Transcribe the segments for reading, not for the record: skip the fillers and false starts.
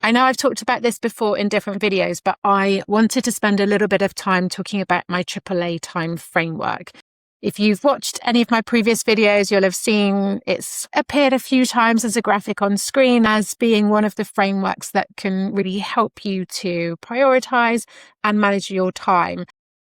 I know I've talked about this before in different videos, but I wanted to spend a little bit of time talking about my AAA Time Framework. If you've watched any of my previous videos, you'll have seen it's appeared a few times as a graphic on screen as being one of the frameworks that can really help you to prioritize and manage your time.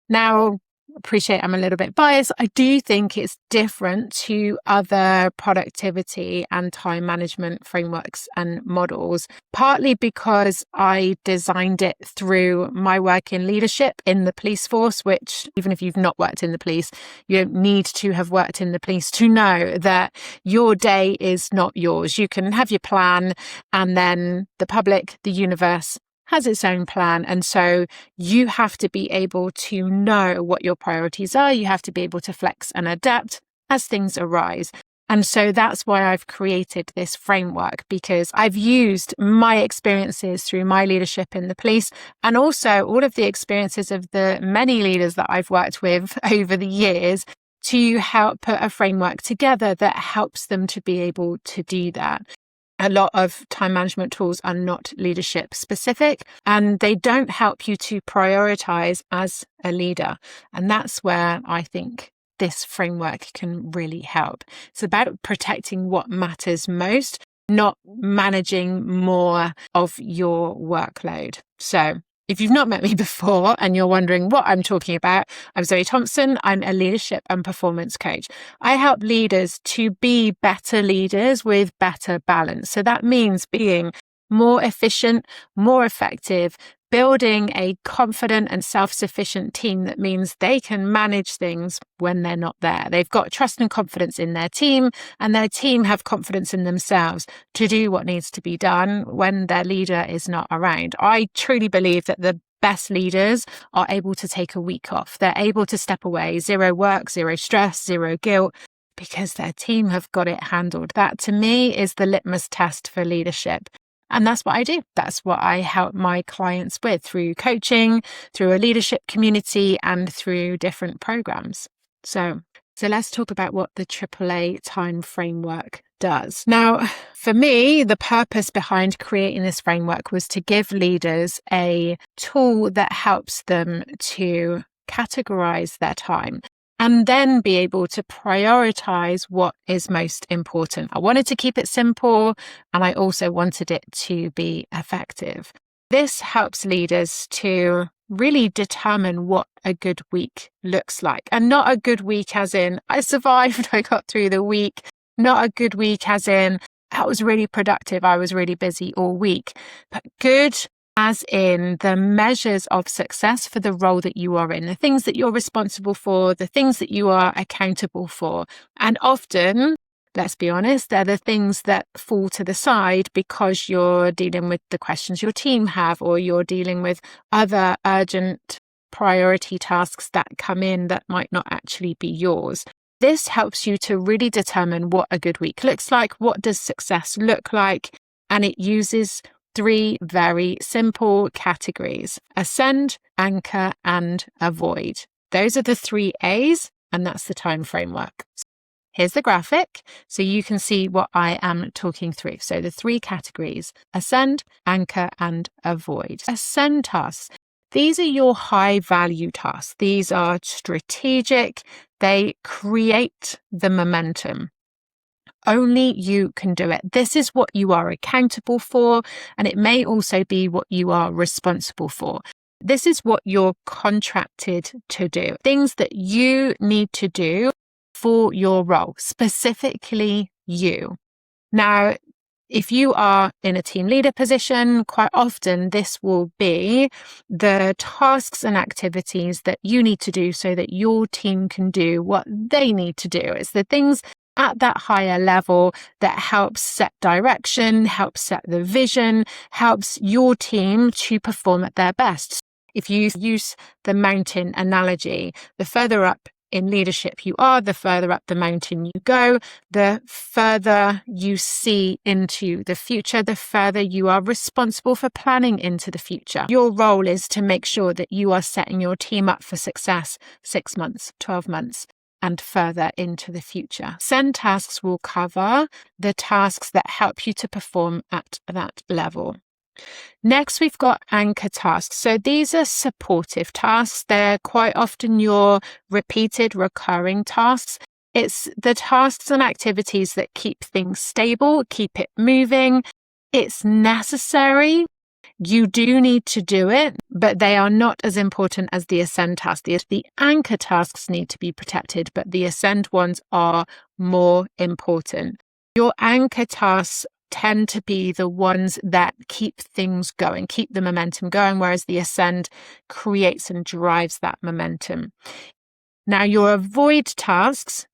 Now, appreciate I'm a little bit biased. I do think it's different to other productivity and time management frameworks and models, partly because I designed it through my work in leadership in the police force, which even if you've not worked in the police, you don't need to have worked in the police to know that your day is not yours. You can have your plan, and then the public, the universe, has its own plan. And so you have to be able to know what your priorities are. You have to be able to flex and adapt as things arise. And so that's why I've created this framework, because I've used my experiences through my leadership in the police and also all of the experiences of the many leaders that I've worked with over the years to help put a framework together that helps them to be able to do that. A lot of time management tools are not leadership specific, and they don't help you to prioritize as a leader. And that's where I think this framework can really help. It's about protecting what matters most, not managing more of your workload. So if you've not met me before and you're wondering what I'm talking about, I'm Zoe Thompson. I'm a leadership and performance coach. I help leaders to be better leaders with better balance. So that means being more efficient, more effective, building a confident and self-sufficient team that means they can manage things when they're not there. They've got trust and confidence in their team, and their team have confidence in themselves to do what needs to be done when their leader is not around. I truly believe that the best leaders are able to take a week off. They're able to step away, zero work, zero stress, zero guilt, because their team have got it handled. That to me is the litmus test for leadership. And that's what I do. That's what I help my clients with through coaching, through a leadership community, and through different programs. So let's talk about what the AAA Time Framework does. Now, for me, the purpose behind creating this framework was to give leaders a tool that helps them to categorize their time and then be able to prioritize what is most important. I wanted to keep it simple, and I also wanted it to be effective. This helps leaders to really determine what a good week looks like. And not a good week as in, I survived, I got through the week. Not a good week as in, I was really productive, I was really busy all week. But good as in the measures of success for the role that you are in, the things that you're responsible for, the things that you are accountable for. And often, let's be honest, they're the things that fall to the side because you're dealing with the questions your team have, or you're dealing with other urgent priority tasks that come in that might not actually be yours. This helps you to really determine what a good week looks like, what does success look like, and it uses 3 very simple categories: ascend, anchor, and avoid. Those are the 3 A's, and that's the time framework. Here's the graphic so you can see what I am talking through. So the 3 categories: ascend, anchor, and avoid. Ascend tasks. These are your high value tasks. These are strategic. They create the momentum. Only you can do it. This is what you are accountable for, and it may also be what you are responsible for. This is what you're contracted to do. Things that you need to do for your role, specifically you. Now, if you are in a team leader position, quite often this will be the tasks and activities that you need to do so that your team can do what they need to do. It's the things at that higher level that helps set direction, helps set the vision, helps your team to perform at their best. If you use the mountain analogy, the further up in leadership you are, the further up the mountain you go, the further you see into the future, the further you are responsible for planning into the future. Your role is to make sure that you are setting your team up for success 6 months, 12 months, and further into the future. Send tasks will cover the tasks that help you to perform at that level. Next, we've got anchor tasks. So these are supportive tasks. They're quite often your repeated, recurring tasks. It's the tasks and activities that keep things stable, keep it moving. It's necessary. You do need to do it, but they are not as important as the ascend tasks. The anchor tasks need to be protected, but the ascend ones are more important. Your anchor tasks tend to be the ones that keep things going, keep the momentum going, whereas the ascend creates and drives that momentum. Now, your avoid tasks,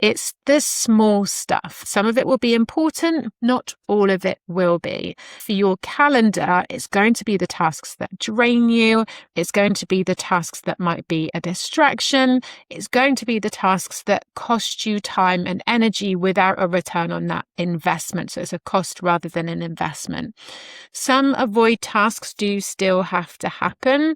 it's the small stuff. Some of it will be important, not all of it will be. For your calendar, it's going to be the tasks that drain you. It's going to be the tasks that might be a distraction. It's going to be the tasks that cost you time and energy without a return on that investment. So it's a cost rather than an investment. Some avoid tasks do still have to happen.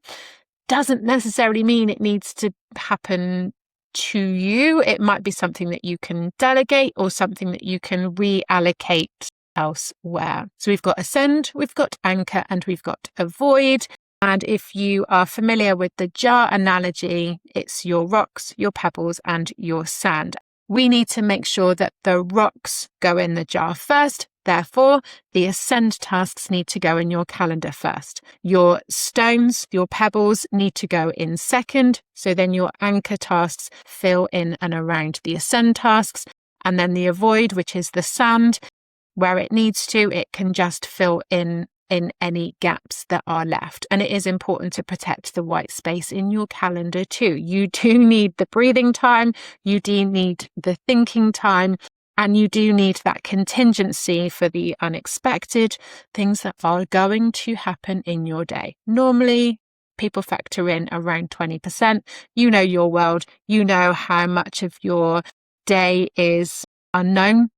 Doesn't necessarily mean it needs to happen to you. It might be something that you can delegate or something that you can reallocate elsewhere. So we've got ascend, we've got anchor, and we've got avoid. And if you are familiar with the jar analogy, it's your rocks, your pebbles, and your sand. We need to make sure that the rocks go in the jar first. Therefore, the ascend tasks need to go in your calendar first. Your stones, your pebbles need to go in second. So then your anchor tasks fill in and around the ascend tasks. And then the avoid, which is the sand, where it needs to, it can just fill in any gaps that are left. And it is important to protect the white space in your calendar too. You do need the breathing time, you do need the thinking time, and you do need that contingency for the unexpected things that are going to happen in your day. Normally, people factor in around 20%. You know your world, you know how much of your day is unknown.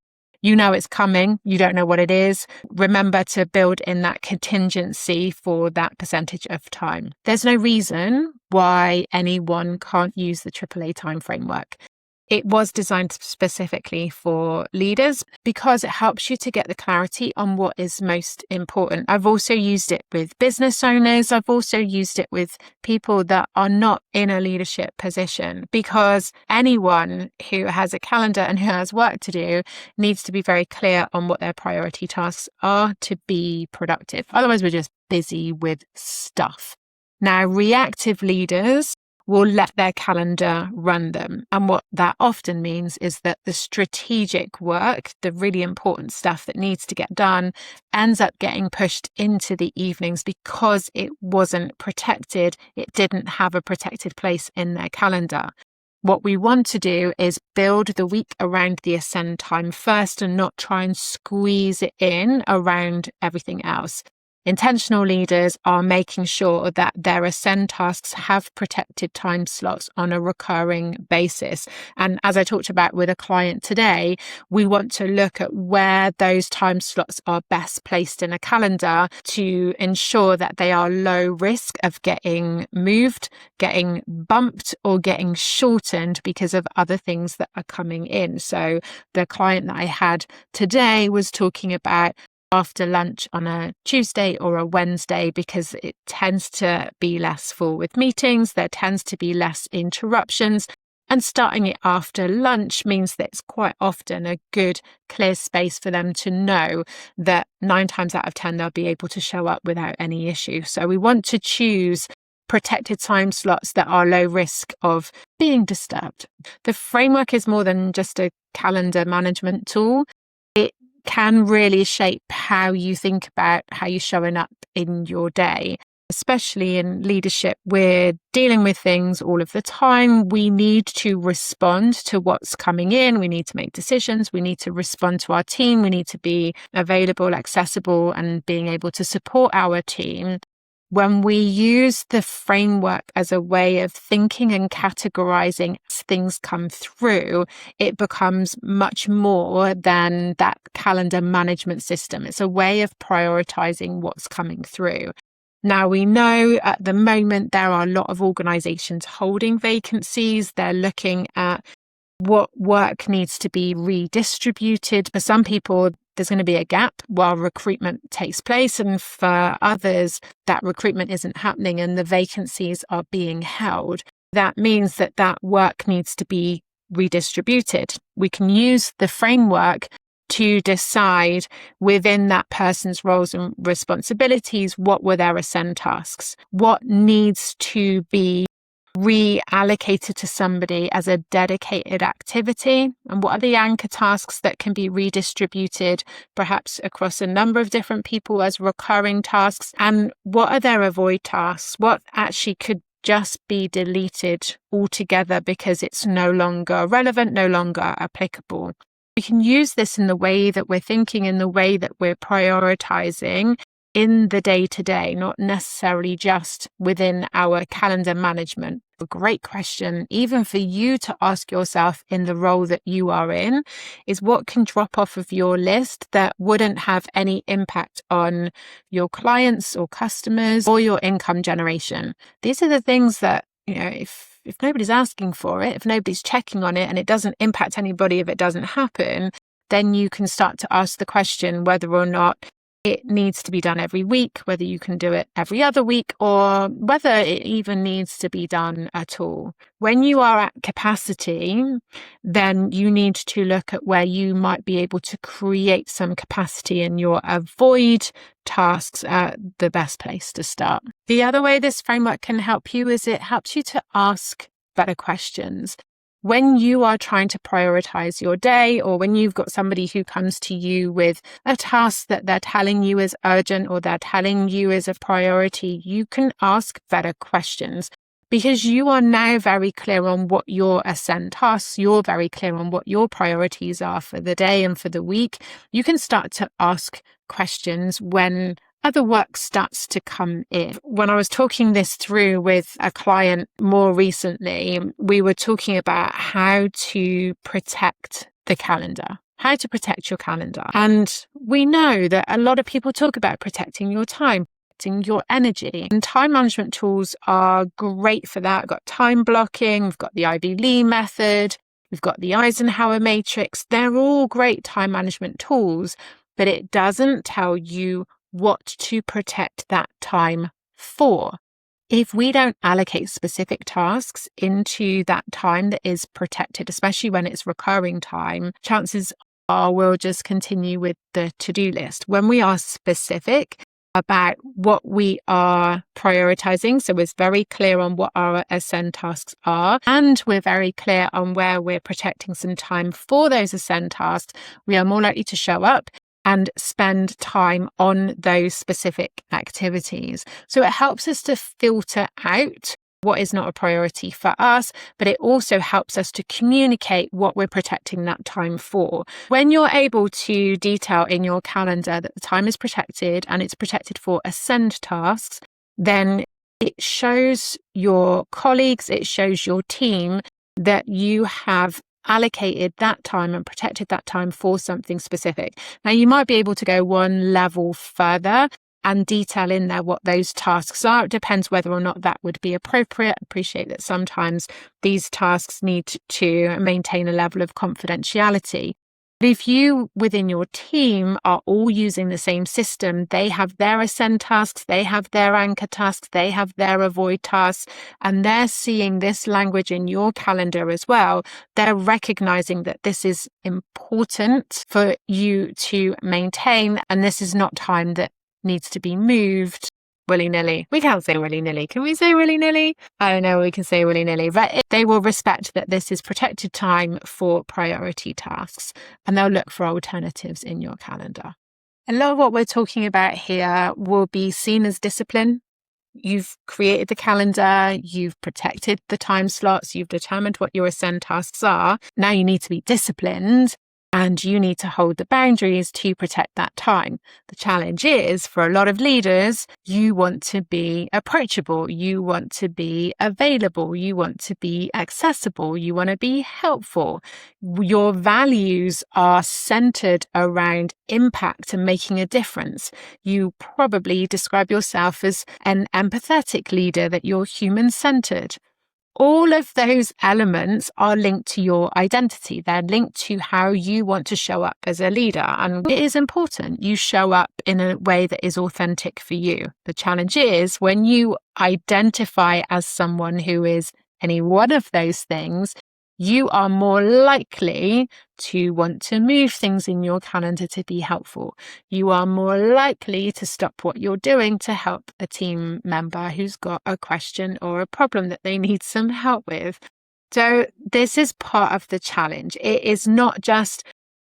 You know it's coming, you don't know what it is. Remember to build in that contingency for that percentage of time. There's no reason why anyone can't use the AAA Time Framework. It was designed specifically for leaders because it helps you to get the clarity on what is most important. I've also used it with business owners. I've also used it with people that are not in a leadership position, because anyone who has a calendar and who has work to do needs to be very clear on what their priority tasks are to be productive. Otherwise, we're just busy with stuff. Now, reactive leaders will let their calendar run them. And what that often means is that the strategic work, the really important stuff that needs to get done, ends up getting pushed into the evenings because it wasn't protected. It didn't have a protected place in their calendar. What we want to do is build the week around the ascend time first and not try and squeeze it in around everything else. Intentional leaders are making sure that their ascend tasks have protected time slots on a recurring basis. And as I talked about with a client today, we want to look at where those time slots are best placed in a calendar to ensure that they are low risk of getting moved, getting bumped, or getting shortened because of other things that are coming in. So the client that I had today was talking about after lunch on a Tuesday or a Wednesday, because it tends to be less full with meetings, there tends to be less interruptions, and starting it after lunch means that it's quite often a good, clear space for them to know that 9 times out of 10 they'll be able to show up without any issue. So we want to choose protected time slots that are low risk of being disturbed. The framework is more than just a calendar management tool. It can really shape how you think about how you're showing up in your day. Especially in leadership, we're dealing with things all of the time. We need to respond to what's coming in. We need to make decisions. We need to respond to our team. We need to be available, accessible, and being able to support our team. When we use the framework as a way of thinking and categorizing as things come through, it becomes much more than that calendar management system. It's a way of prioritizing what's coming through. Now, we know at the moment there are a lot of organizations holding vacancies. They're looking at what work needs to be redistributed. For some people, there's going to be a gap while recruitment takes place. And for others, that recruitment isn't happening and the vacancies are being held. That means that that work needs to be redistributed. We can use the framework to decide within that person's roles and responsibilities, what were their assigned tasks, what needs to be reallocated to somebody as a dedicated activity, and what are the anchor tasks that can be redistributed perhaps across a number of different people as recurring tasks, and what are their avoid tasks, what actually could just be deleted altogether because it's no longer relevant, no longer applicable. We can use this in the way that we're thinking, in the way that we're prioritizing in the day-to-day, not necessarily just within our calendar management. A great question, even for you to ask yourself in the role that you are in, is what can drop off of your list that wouldn't have any impact on your clients or customers or your income generation. These are the things that, if nobody's asking for it, if nobody's checking on it, and it doesn't impact anybody if it doesn't happen, then you can start to ask the question whether or not it needs to be done every week, whether you can do it every other week, or whether it even needs to be done at all. When you are at capacity, then you need to look at where you might be able to create some capacity in your avoid tasks at the best place to start. The other way this framework can help you is it helps you to ask better questions. When you are trying to prioritize your day, or when you've got somebody who comes to you with a task that they're telling you is urgent or they're telling you is a priority, you can ask better questions because you are now very clear on what your assigned tasks, you're very clear on what your priorities are for the day and for the week. You can start to ask questions when other work starts to come in. When I was talking this through with a client more recently, we were talking about how to protect the calendar, how to protect your calendar. And we know that a lot of people talk about protecting your time, protecting your energy. And time management tools are great for that. We've got time blocking, we've got the Ivy Lee method, we've got the Eisenhower matrix. They're all great time management tools, but it doesn't tell you what to protect that time for. If we don't allocate specific tasks into that time that is protected, especially when it's recurring time, chances are we'll just continue with the to-do list. When we are specific about what we are prioritizing, so we're very clear on what our assigned tasks are, and we're very clear on where we're protecting some time for those assigned tasks, we are more likely to show up and spend time on those specific activities. So it helps us to filter out what is not a priority for us, but it also helps us to communicate what we're protecting that time for. When you're able to detail in your calendar that the time is protected and it's protected for assigned tasks, then it shows your colleagues, it shows your team that you have allocated that time and protected that time for something specific. Now, you might be able to go one level further and detail in there what those tasks are. It depends whether or not that would be appropriate. Appreciate that sometimes these tasks need to maintain a level of confidentiality. But if you within your team are all using the same system, they have their assigned tasks, they have their anchor tasks, they have their avoid tasks, and they're seeing this language in your calendar as well, they're recognizing that this is important for you to maintain, and this is not time that needs to be moved willy-nilly. We can't say willy-nilly. Can we say willy-nilly? I don't know, we can say willy-nilly, but they will respect that this is protected time for priority tasks, and they'll look for alternatives in your calendar. A lot of what we're talking about here will be seen as discipline. You've created the calendar, you've protected the time slots, you've determined what your assigned tasks are. Now you need to be disciplined and you need to hold the boundaries to protect that time. The challenge is, for a lot of leaders, you want to be approachable, you want to be available, you want to be accessible, you want to be helpful. Your values are centered around impact and making a difference. You probably describe yourself as an empathetic leader, that you're human-centered. All of those elements are linked to your identity. They're linked to how you want to show up as a leader. And it is important you show up in a way that is authentic for you. The challenge is when you identify as someone who is any one of those things, you are more likely to want to move things in your calendar to be helpful. You are more likely to stop what you're doing to help a team member who's got a question or a problem that they need some help with. So this is part of the challenge. It is not just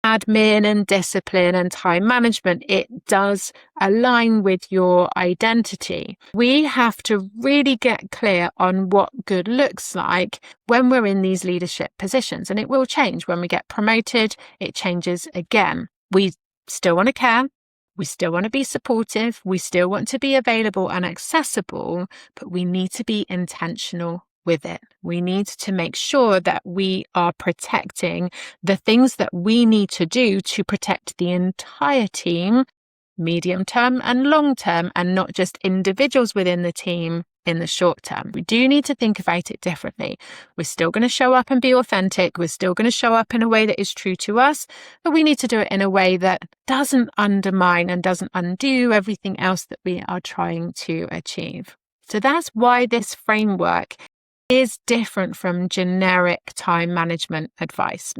admin and discipline and time management. It does align with your identity. We have to really get clear on what good looks like when we're in these leadership positions. And it will change when we get promoted. It changes again. We still want to care. We still want to be supportive. We still want to be available and accessible, but we need to be intentional with it. We need to make sure that we are protecting the things that we need to do to protect the entire team, medium term and long term, and not just individuals within the team in the short term. We do need to think about it differently. We're still going to show up and be authentic. We're still going to show up in a way that is true to us, but we need to do it in a way that doesn't undermine and doesn't undo everything else that we are trying to achieve. So that's why this framework is different from generic time management advice.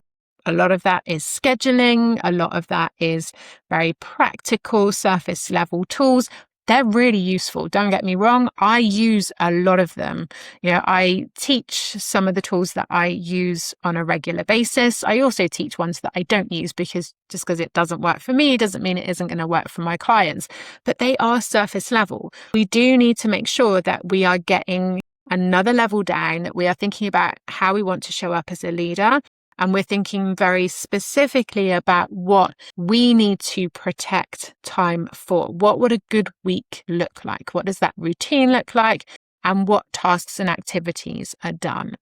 A lot of that is scheduling. A lot of that is very practical, surface level tools. They're really useful. Don't get me wrong. I use a lot of them. I teach some of the tools that I use on a regular basis. I also teach ones that I don't use because it doesn't work for me doesn't mean it isn't going to work for my clients. But they are surface level. We do need to make sure that we are getting another level down, that we are thinking about how we want to show up as a leader. And we're thinking very specifically about what we need to protect time for. What would a good week look like? What does that routine look like? And what tasks and activities are done?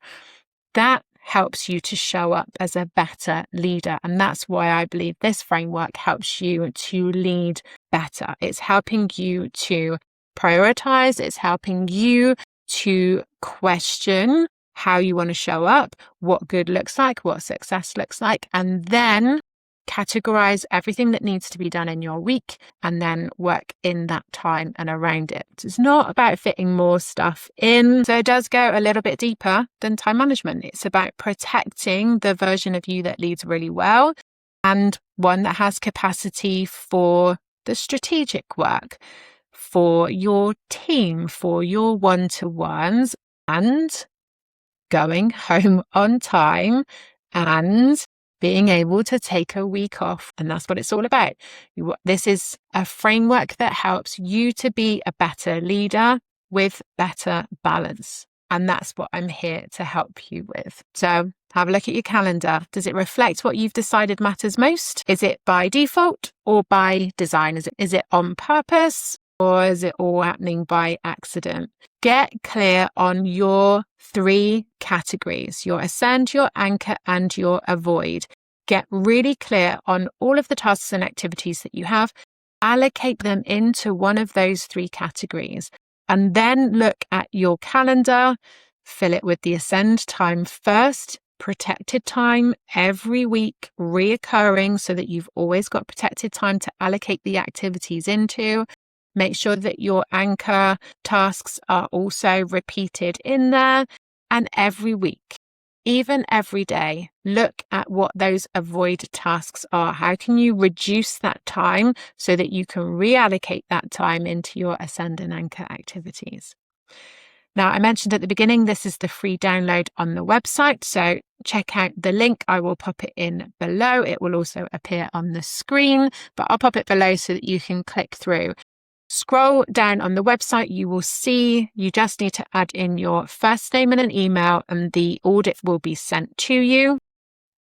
That helps you to show up as a better leader. And that's why I believe this framework helps you to lead better. It's helping you to prioritize. It's helping you to question how you want to show up, what good looks like, what success looks like, and then categorize everything that needs to be done in your week and then work in that time and around it. It's not about fitting more stuff in. So it does go a little bit deeper than time management. It's about protecting the version of you that leads really well and one that has capacity for the strategic work, for your team, for your one-to-ones, and going home on time and being able to take a week off. And that's what it's all about. This is a framework that helps you to be a better leader with better balance. And that's what I'm here to help you with. So have a look at your calendar. Does it reflect what you've decided matters most? Is it by default or by design? Is it on purpose? Or is it all happening by accident? Get clear on your 3 categories, your ascend, your anchor, and your avoid. Get really clear on all of the tasks and activities that you have. Allocate them into one of those 3 categories. And then look at your calendar, fill it with the ascend time first, protected time every week, reoccurring so that you've always got protected time to allocate the activities into. Make sure that your anchor tasks are also repeated in there. And every week, even every day, look at what those avoid tasks are. How can you reduce that time so that you can reallocate that time into your ascend and anchor activities? Now, I mentioned at the beginning, this is the free download on the website. So check out the link. I will pop it in below. It will also appear on the screen, but I'll pop it below so that you can click through. Scroll down on the website, you will see you just need to add in your first name and an email, and the audit will be sent to you.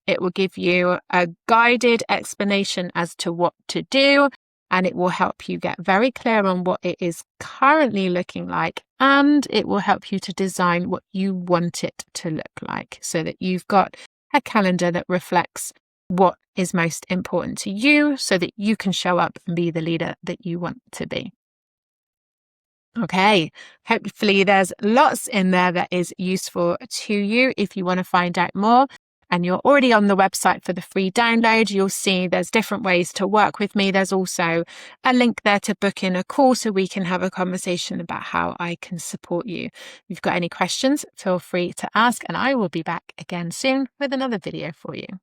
It will give you a guided explanation as to what to do, and it will help you get very clear on what it is currently looking like, and it will help you to design what you want it to look like so that you've got a calendar that reflects what is most important to you so that you can show up and be the leader that you want to be. Okay, hopefully there's lots in there that is useful to you. If you want to find out more and you're already on the website for the free download, you'll see there's different ways to work with me. There's also a link there to book in a call so we can have a conversation about how I can support you. If you've got any questions, feel free to ask, and I will be back again soon with another video for you.